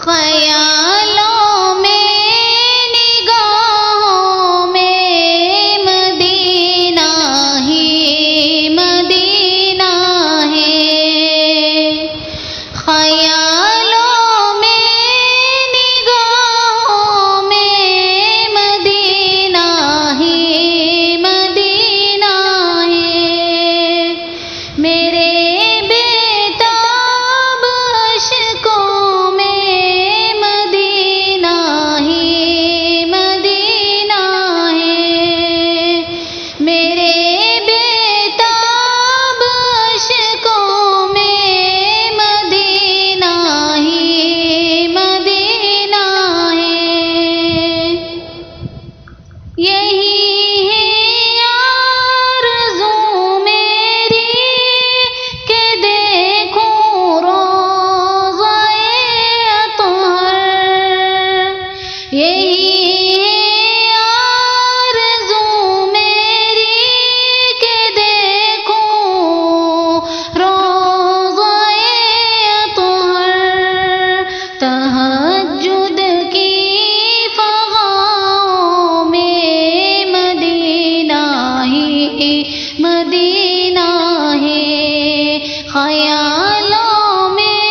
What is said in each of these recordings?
خیالوں میں نگاہوں میں مدینہ ہی مدینہ ہے، خیالوں میں نگاہوں میں مدینہ ہی مدینہ ہے، میرے بےتاب اشکوں میں مدینہ ہی مدینہ ہے، میرے بےتاب اشکوں میں مدینہ ہی مدینہ ہے، یہی ہے آرزو میری کہ دیکھوں روضہ اطہر، یہی ہے آرزو میری کہ دیکھوں روضہ اطہر، تہجد کی فضاؤں میں مدینہ ہی مدینہ ہے، خیالوں میں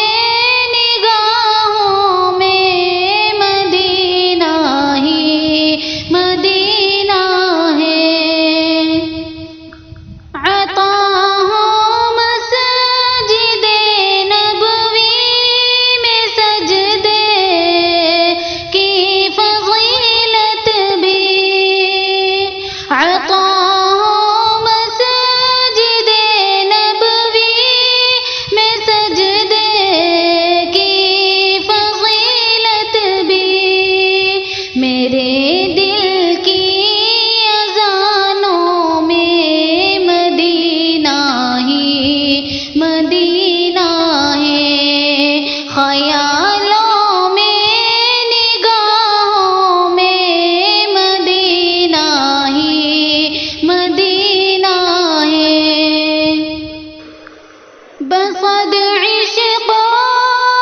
نگاہوں میں مدینہ ہی مدینہ ہے، عطا ہو مسجد نبوی میں سجدے کی فضیلت بھی، عطا ہو مسجد نبوی میں سجدے کی فضیلت بھی، میرے دل کی اذانوں میں مدینہ ہی مدینہ ہے، خیالوں میں نگاہوں میں مدینہ ہی مدینہ ہے، بصد عشق و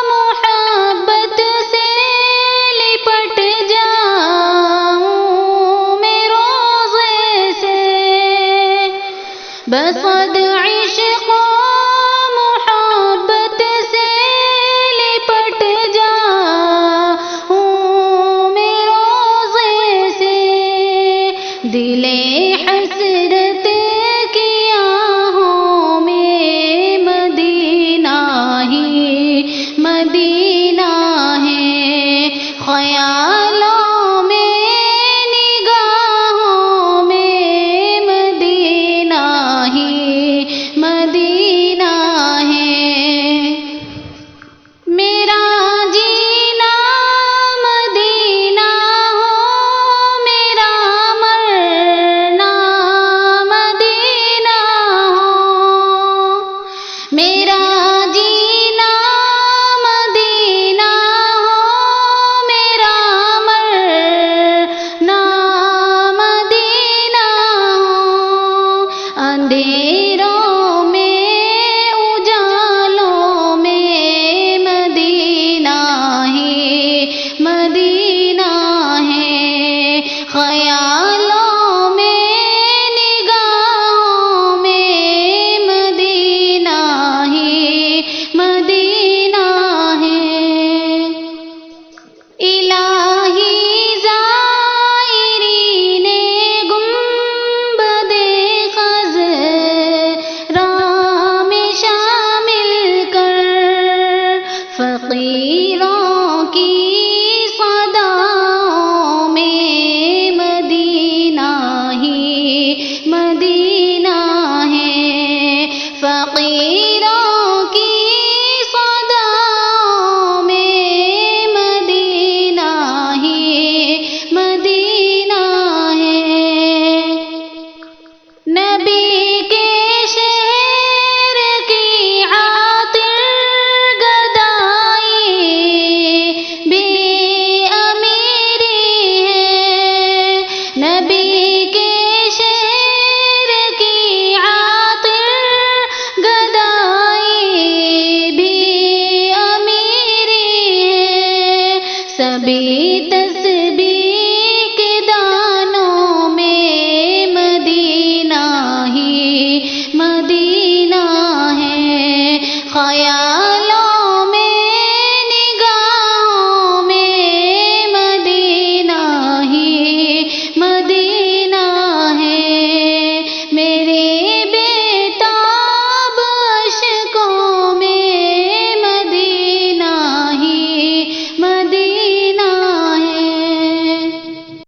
محبت سے لپٹ جاؤں میں روضے سے، بصد عشق و محبت سے لپٹ جاؤں میں روضے سے، دل حسرت کی آہوں میں مدینہ ہی مدینہ ہے، خیالوں میں نگاہوں میں مدینہ ہی مدینہ ہے، میرا جینا مدینہ ہو، میرا مرنا مدینہ ہو، میرا جینا مدینہ ہو، میرا مرنا مدینہ ہو، اندھیروں میں اجالوں میں مدینہ ہی مدینہ ہے، خیالوں میں نگاہوں میں مدینہ ہی مدینہ ہے، الہی زائرین گنبد خضرا میں شامل کر، فقیروں کی صداؤں میں مدینہ ہی مدینہ ہے، فقیروں کی صداؤں میں مدینہ ہی مدینہ ہے، نبی کے شہر کی عاطر گدائی سبھی